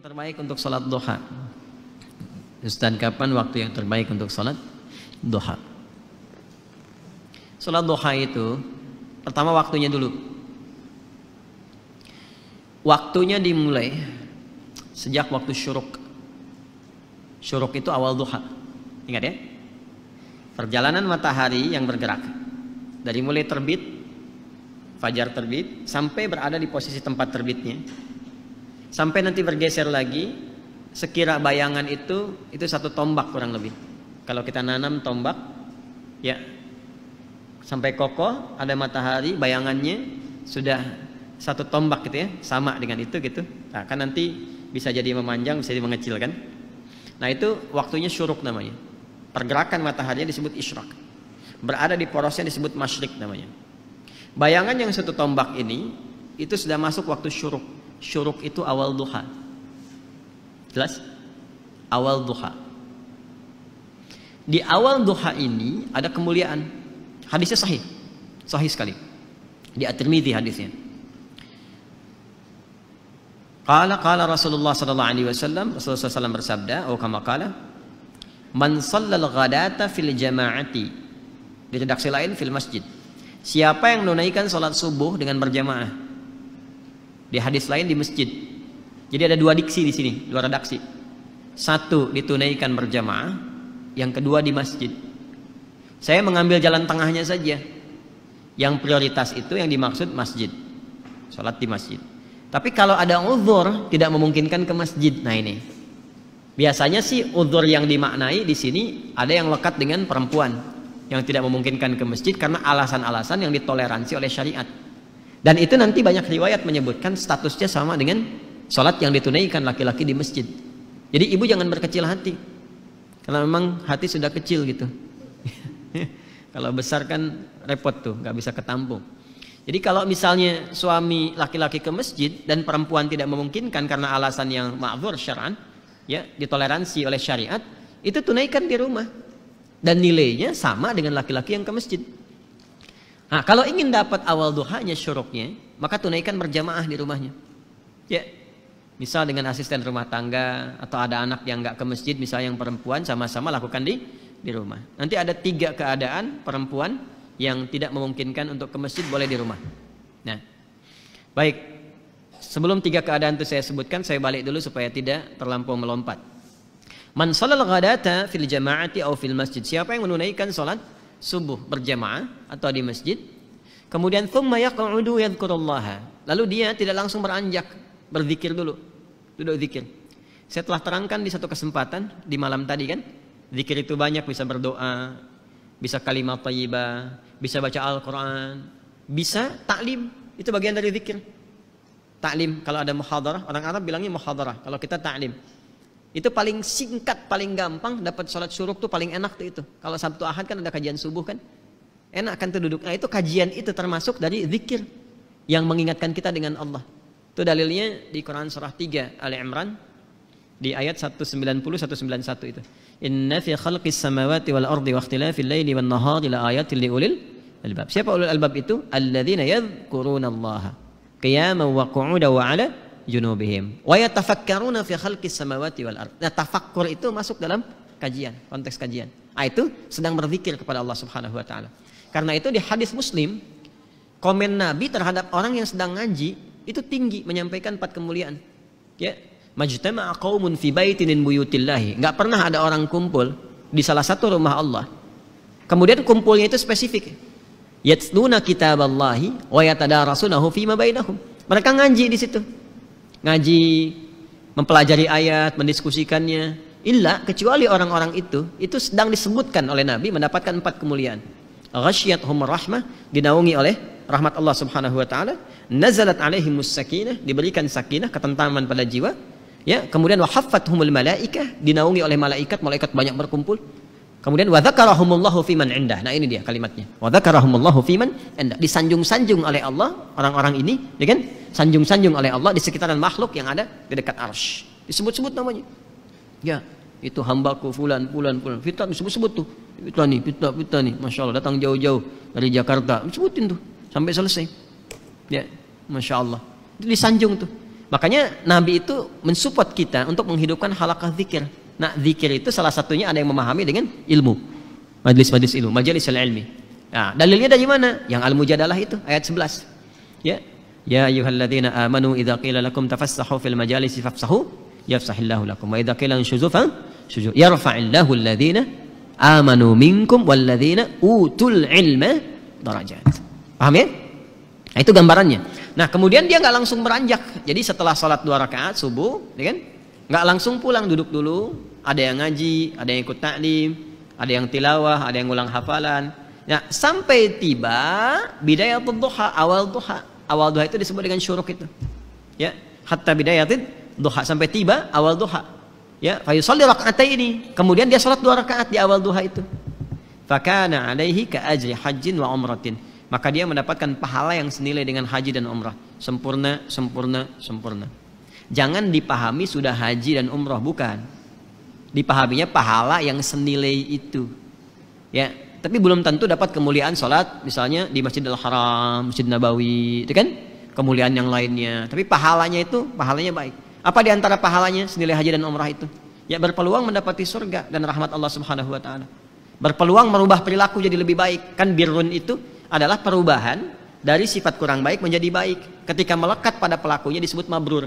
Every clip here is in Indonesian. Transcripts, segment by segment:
Terbaik untuk sholat duha. Ustaz, kapan waktu yang terbaik untuk sholat duha? Sholat duha itu pertama waktunya dulu. Waktunya dimulai sejak waktu syuruk. Syuruk itu awal duha. Ingat ya? Perjalanan matahari yang bergerak dari mulai terbit, fajar terbit, sampai berada di posisi tempat terbitnya, sampai nanti bergeser lagi, sekira bayangan itu satu tombak kurang lebih. Kalau kita nanam tombak, ya sampai kokoh ada matahari, bayangannya sudah satu tombak gitu ya, sama dengan itu gitu. Nah, kan nanti bisa jadi memanjang, bisa jadi mengecil kan. Nah itu waktunya syuruk namanya. Pergerakan mataharinya disebut isyraq. Berada di porosnya disebut masyrik namanya. Bayangan yang satu tombak ini itu sudah masuk waktu syuruk. Syuruk itu awal duha. Jelas? Awal duha. Di awal duha ini ada kemuliaan. Hadisnya sahih. Sahih sekali. Di At-Tirmidzi hadisnya. Qala Rasulullah sallallahu alaihi wasallam, Rasulullah SAW bersabda, atau kama qala, man shallal ghadata fil jama'ati. Di redaksi lain fil masjid. Siapa yang menunaikan salat subuh dengan berjamaah. Di hadis lain di masjid. Jadi ada dua diksi di sini, dua redaksi. Satu ditunaikan berjamaah, yang kedua di masjid. Saya mengambil jalan tengahnya saja. Yang prioritas itu yang dimaksud masjid. Salat di masjid. Tapi kalau ada uzur tidak memungkinkan ke masjid. Nah ini. Biasanya sih uzur yang dimaknai di sini ada yang lekat dengan perempuan yang tidak memungkinkan ke masjid karena alasan-alasan yang ditoleransi oleh syariat. Dan itu nanti banyak riwayat menyebutkan statusnya sama dengan sholat yang ditunaikan laki-laki di masjid. Jadi ibu jangan berkecil hati, karena memang hati sudah kecil gitu. Kalau besar kan repot tuh, nggak bisa ketampung. Jadi kalau misalnya suami laki-laki ke masjid dan perempuan tidak memungkinkan karena alasan yang ma'dzur syar'an, ya ditoleransi oleh syariat, itu tunaikan di rumah dan nilainya sama dengan laki-laki yang ke masjid. Nah, kalau ingin dapat awal duhanya syuruknya, maka tunaikan berjamaah di rumahnya. Ya, misal dengan asisten rumah tangga atau ada anak yang nggak ke masjid, misal yang perempuan, sama-sama lakukan di rumah. Nanti ada 3 keadaan perempuan yang tidak memungkinkan untuk ke masjid boleh di rumah. Nah, baik. Sebelum 3 keadaan itu saya sebutkan, saya balik dulu supaya tidak terlampau melompat. Man shalal ghadata fil jama'ati aw fil masjid. Siapa yang menunaikan salat subuh berjamaah atau di masjid, kemudian thumma yaq'udu yadhkurullaha. Lalu dia tidak langsung beranjak, berzikir dulu. Duduk zikir. Saya telah terangkan di satu kesempatan di malam tadi kan, zikir itu banyak, bisa berdoa, bisa kalimat thayyibah, bisa baca Al-Qur'an, bisa taklim, itu bagian dari zikir. Taklim, kalau ada muhadarah, orang Arab bilangnya muhadarah, kalau kita taklim. Itu paling singkat, paling gampang, dapat sholat syuruk tuh paling enak tuh itu. Kalau Sabtu Ahad kan ada kajian subuh kan, enak kan tuh duduk. Nah itu kajian itu termasuk dari zikir yang mengingatkan kita dengan Allah. Itu dalilnya di Quran surah 3 Ali Imran di ayat 190-191 itu. Inna fi khalqis samawati wal ardi wa ikhtilafil laili wan nahari la ayatin liulil albab. Siapa ulul albab itu? Alladzina yadhkurunallaha qiyaman wa qu'udan wa 'ala junubihim wa yatafakkaruna fi khalqis samawati wal ard. Nah, tafakkur itu masuk dalam kajian, konteks kajian. Ah itu sedang berzikir kepada Allah Subhanahu wa taala. Karena itu di hadis Muslim, komen Nabi terhadap orang yang sedang ngaji itu tinggi, menyampaikan 4 kemuliaan. Ya, majtama'a qaumun fi baitin min buyutillahi. Enggak pernah ada orang kumpul di salah satu rumah Allah. Kemudian kumpulnya itu spesifik. Yatluna kitaballahi wa yatadarasunahu fima bainahum. Mereka ngaji di situ. Ngaji, mempelajari ayat, mendiskusikannya. Illa kecuali orang-orang itu sedang disebutkan oleh Nabi mendapatkan 4 kemuliaan. Ghasyiyatuhum rahmah, dinaungi oleh rahmat Allah Subhanahu wa taala. Nazalat alaihimus sakinah, diberikan sakinah, ketentraman pada jiwa. Ya, kemudian wa haffathumul malaikah, dinaungi oleh malaikat, malaikat banyak berkumpul. Kemudian wa dzakarahumullahu fiman indah. Nah ini dia kalimatnya. Wa dzakarahumullahu fiman indah. Disanjung-sanjung oleh Allah orang-orang ini, ya kan? Sanjung-sanjung oleh Allah di sekitaran makhluk yang ada di dekat arsy. Disebut-sebut namanya. Ya, itu hambaku fulan. Kita disebut-sebut tuh. Kita nih, Masya Allah, datang jauh-jauh dari Jakarta. Disebutin tuh sampai selesai. Ya, Masya Allah. Itu disanjung tuh. Makanya Nabi itu mensupport kita untuk menghidupkan halaqah zikir. Nah, zikir itu salah satunya ada yang memahami dengan ilmu. Majlis-majlis ilmu, majalis ilmi. Nah, dalilnya dari mana? Yang Al-Mujadalah itu ayat 11. Ya. Ya ayyuhalladzina amanu idza qila lakum tafassahu fil majalisi fafsahu yafsahillahu lakum wa idza qila inshuzu fanshuzu yarfa'illahu alladzina amanu minkum walladzina utul ilma darajat. Paham ya? Nah, itu gambarannya. Nah, kemudian dia nggak langsung beranjak. Jadi setelah sholat 2 rakaat subuh, ya kan? Nggak langsung pulang, duduk dulu. Ada yang ngaji, ada yang ikut taklim, ada yang tilawah, ada yang ulang hafalan. Nah, sampai tiba bidayatul duha, awal duha. Awal duha itu disebut dengan syuruk itu. Ya, hatta bidayatul duha, sampai tiba awal duha. Ya, fa yusalli raka'ataini. Kemudian dia sholat 2 rakaat di awal duha itu. Fakana alaihi ka ajri hajjin wa umratin. Maka dia mendapatkan pahala yang senilai dengan haji dan umrah. Sempurna, sempurna, sempurna. Jangan dipahami sudah haji dan umrah, bukan. Dipahaminya pahala yang senilai itu. Ya, tapi belum tentu dapat kemuliaan sholat misalnya di Masjidil Haram, Masjid Nabawi, itu kan kemuliaan yang lainnya. Tapi pahalanya itu, pahalanya baik. Apa di antara pahalanya senilai haji dan umrah itu? Ya, berpeluang mendapati surga dan rahmat Allah Subhanahu wa taala. Berpeluang merubah perilaku jadi lebih baik. Kan birrun itu adalah perubahan dari sifat kurang baik menjadi baik. Ketika melekat pada pelakunya disebut mabrur.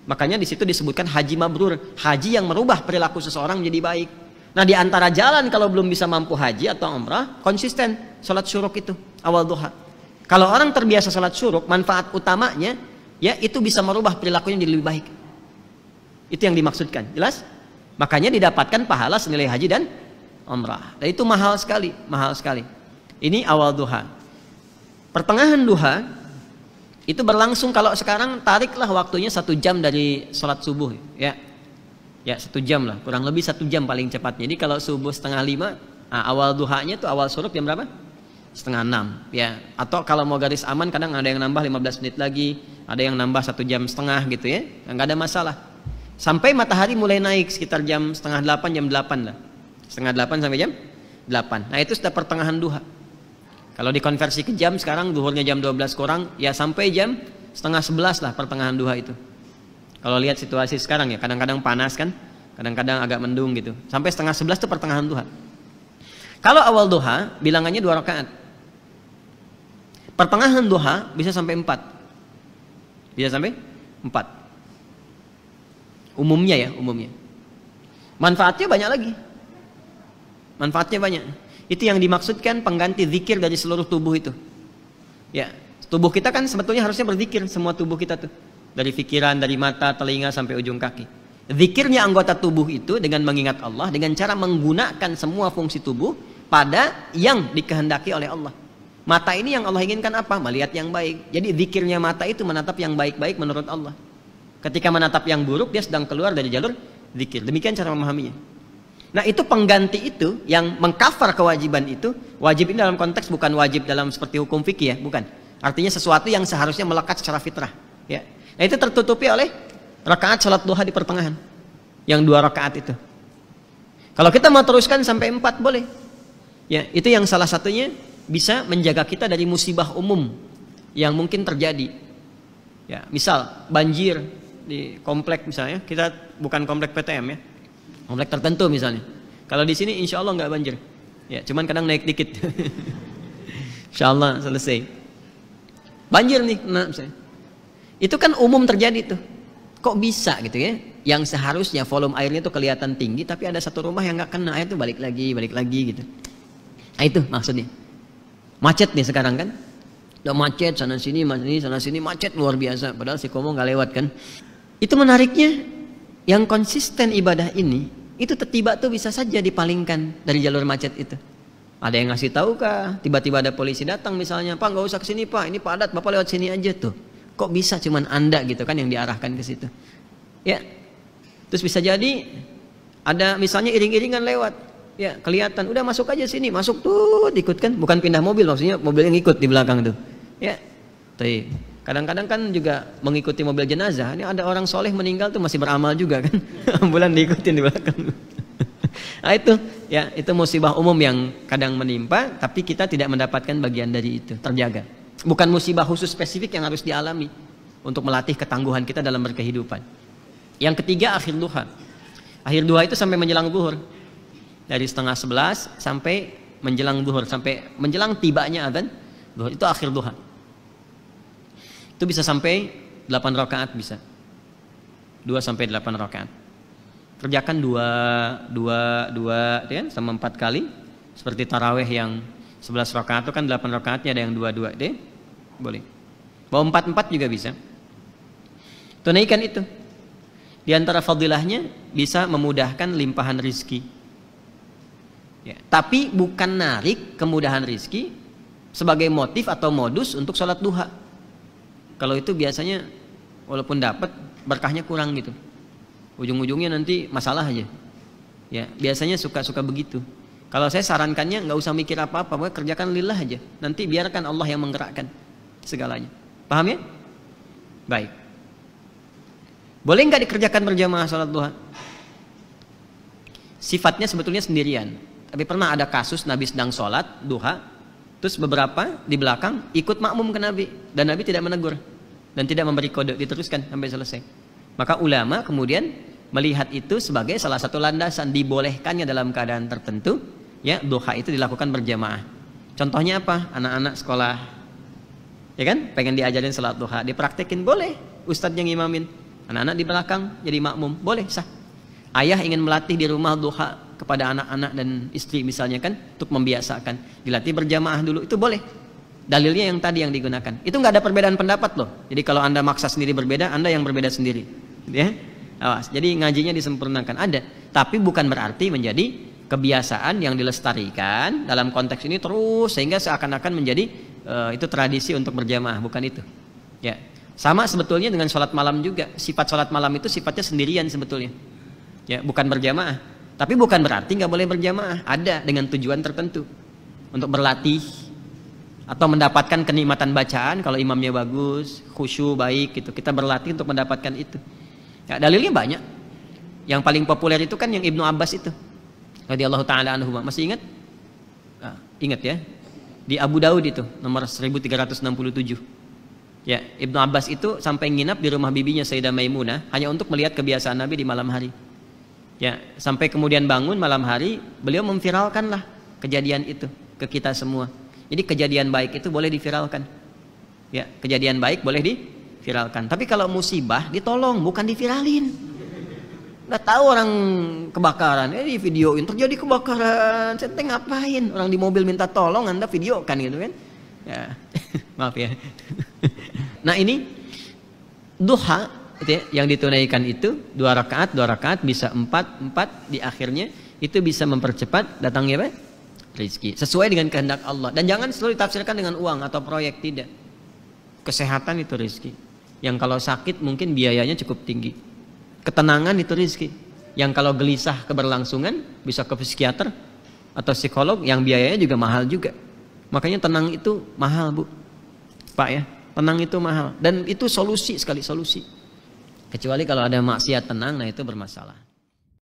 Makanya di situ disebutkan haji mabrur, haji yang merubah perilaku seseorang menjadi baik. Nah, di antara jalan kalau belum bisa mampu haji atau umrah, konsisten salat syuruk itu awal duha. Kalau orang terbiasa salat syuruk, manfaat utamanya ya itu bisa merubah perilakunya jadi lebih baik. Itu yang dimaksudkan. Jelas? Makanya didapatkan pahala senilai haji dan umrah. Dan itu mahal sekali, mahal sekali. Ini awal duha. Pertengahan duha itu berlangsung, kalau sekarang tariklah waktunya 1 jam dari sholat subuh, ya. Ya 1 jam lah, kurang lebih 1 jam paling cepatnya. Jadi kalau subuh 4:30, nah, awal duhanya tuh awal syuruk jam berapa? 5:30, ya. Atau kalau mau garis aman kadang ada yang nambah 15 menit lagi, ada yang nambah 1,5 jam gitu ya. Nggak ada masalah. Sampai matahari mulai naik sekitar jam 7:30, jam 8 lah. 7:30 sampai jam 8. Nah, itu sudah pertengahan duha. Kalau dikonversi ke jam sekarang duhurnya jam 12 kurang, ya sampai jam 10:30 lah pertengahan duha itu. Kalau lihat situasi sekarang ya, kadang-kadang panas kan, kadang-kadang agak mendung gitu. Sampai 10:30 itu pertengahan duha. Kalau awal duha bilangannya 2 rakaat. Pertengahan duha bisa sampai 4. Bisa sampai 4. Umumnya ya, umumnya. Manfaatnya banyak lagi. Manfaatnya banyak. Itu yang dimaksudkan pengganti zikir dari seluruh tubuh itu. Ya, tubuh kita kan sebetulnya harusnya berzikir, semua tubuh kita tuh. Dari pikiran, dari mata, telinga sampai ujung kaki. Zikirnya anggota tubuh itu dengan mengingat Allah, dengan cara menggunakan semua fungsi tubuh pada yang dikehendaki oleh Allah. Mata ini yang Allah inginkan apa? Melihat yang baik. Jadi zikirnya mata itu menatap yang baik-baik menurut Allah. Ketika menatap yang buruk, dia sedang keluar dari jalur zikir. Demikian cara memahaminya. Nah, itu pengganti itu yang mengkafar kewajiban itu. Wajib ini dalam konteks bukan wajib dalam seperti hukum fikih ya, bukan. Artinya sesuatu yang seharusnya melekat secara fitrah, ya. Nah, itu tertutupi oleh rakaat salat duha di pertengahan. Yang 2 rakaat itu. Kalau kita mau teruskan sampai 4 boleh. Ya, itu yang salah satunya bisa menjaga kita dari musibah umum yang mungkin terjadi. Ya, misal banjir di komplek misalnya, kita bukan komplek PTM ya. Komplek tertentu misalnya. Kalau di sini insya Allah nggak banjir. Ya, cuman kadang naik dikit. Insya Allah selesai. Banjir nih, nah misalnya. Itu kan umum terjadi tuh. Kok bisa gitu ya? Yang seharusnya volume airnya tuh kelihatan tinggi, tapi ada satu rumah yang nggak kena air tuh balik lagi gitu. Nah itu maksudnya. Macet nih sekarang kan? Udah macet sana sini macet luar biasa. Padahal si Komo nggak lewat kan? Itu menariknya, yang konsisten ibadah ini, itu tiba tuh bisa saja dipalingkan dari jalur macet itu. Ada yang ngasih tahu kah? Tiba-tiba ada polisi datang misalnya, Pak nggak usah kesini Pak, ini padat, Bapak lewat sini aja tuh. Kok bisa cuman Anda gitu kan yang diarahkan ke situ? Ya, terus bisa jadi ada misalnya iring-iringan lewat, ya kelihatan, udah masuk aja sini, masuk tuh ikut kan, bukan pindah mobil maksudnya mobil yang ikut di belakang tuh, ya. Tuh, kadang-kadang kan juga mengikuti mobil jenazah. Ini ada orang soleh meninggal tuh masih beramal juga kan, ambulan diikutin di belakang. Nah itu, ya itu musibah umum yang kadang menimpa, tapi kita tidak mendapatkan bagian dari itu, terjaga. Bukan musibah khusus spesifik yang harus dialami. untuk melatih ketangguhan kita dalam berkehidupan. Yang ketiga akhir duha. Akhir duha itu sampai menjelang zuhur. Dari setengah 11 sampai menjelang zuhur, sampai menjelang tibanya adzan zuhur, itu akhir duha. Itu bisa sampai 8 rakaat bisa. 2 sampai 8 rakaat. Kerjakan 2 ya, sama 4 kali. Seperti tarawih yang 11 rakaat itu kan 8 rakaatnya ada yang 2 deh. Boleh. Mau 4 juga bisa. Tunaikan itu. Di antara fadilahnya bisa memudahkan limpahan rizki. Ya, tapi bukan narik kemudahan rizki sebagai motif atau modus untuk sholat duha. Kalau itu biasanya walaupun dapat berkahnya kurang gitu. Ujung-ujungnya nanti masalah aja. Ya, biasanya suka begitu. Kalau saya sarankannya nggak usah mikir apa-apa, pokoknya kerjakan lillah aja. Nanti biarkan Allah yang menggerakkan segalanya. Paham ya? Baik. Boleh nggak dikerjakan berjamaah sholat duha? Sifatnya sebetulnya sendirian. Tapi pernah ada kasus Nabi sedang sholat duha, terus beberapa di belakang ikut makmum ke Nabi, dan Nabi tidak menegur dan tidak memberi kode, diteruskan sampai selesai. Maka ulama kemudian melihat itu sebagai salah satu landasan dibolehkannya dalam keadaan tertentu, ya duha itu dilakukan berjamaah. Contohnya apa? Anak-anak sekolah, ya kan, pengen diajarin salat duha, dipraktekin, boleh. Ustadz yang imamin, anak-anak di belakang jadi makmum, boleh, sah. Ayah ingin melatih di rumah duha kepada anak-anak dan istri misalnya kan, untuk membiasakan, dilatih berjamaah dulu, itu boleh. Dalilnya yang tadi yang digunakan. Itu nggak ada perbedaan pendapat loh. Jadi kalau Anda maksa sendiri berbeda, Anda yang berbeda sendiri. Ya. Awas. Jadi ngajinya disempurnakan, ada. Tapi bukan berarti menjadi kebiasaan yang dilestarikan dalam konteks ini terus sehingga seakan-akan menjadi itu tradisi untuk berjamaah, bukan itu. Ya. Sama sebetulnya dengan sholat malam juga. Sifat sholat malam itu sifatnya sendirian sebetulnya. Ya, bukan berjamaah. Tapi bukan berarti nggak boleh berjamaah. Ada dengan tujuan tertentu untuk berlatih atau mendapatkan kenikmatan bacaan. Kalau imamnya bagus, khusyuk baik gitu, kita berlatih untuk mendapatkan itu. Ya, dalilnya banyak. Yang paling populer itu kan yang Ibnu Abbas itu, radhiyallahu taala anhu. Masih ingat? Nah, ingat ya. Di Abu Daud itu nomor 1367. Ya, Ibnu Abbas itu sampai nginap di rumah bibinya Sayyidah Maimunah hanya untuk melihat kebiasaan Nabi di malam hari. Ya, sampai kemudian bangun malam hari, beliau memviralkanlah kejadian itu ke kita semua. Jadi kejadian baik itu boleh diviralkan. Ya, kejadian baik boleh diviralkan. Tapi kalau musibah ditolong, bukan diviralin. Nggak tahu orang kebakaran, di videoin terjadi kebakaran, saya ngapain? Orang di mobil minta tolong, Anda videokan gitu kan? Ya, maaf ya. Nah ini duha itu ya, yang ditunaikan itu 2 rakaat bisa 4 di akhirnya, itu bisa mempercepat datangnya apa? Rezeki sesuai dengan kehendak Allah. Dan jangan selalu ditafsirkan dengan uang atau proyek, tidak. Kesehatan itu rezeki. Yang kalau sakit mungkin biayanya cukup tinggi. Ketenangan itu rezeki. Yang kalau gelisah keberlangsungan bisa ke psikiater atau psikolog yang biayanya juga mahal juga. Makanya tenang itu mahal, Bu. Pak ya, tenang itu mahal dan itu solusi sekali, solusi. Kecuali kalau ada maksiat tenang, nah itu bermasalah.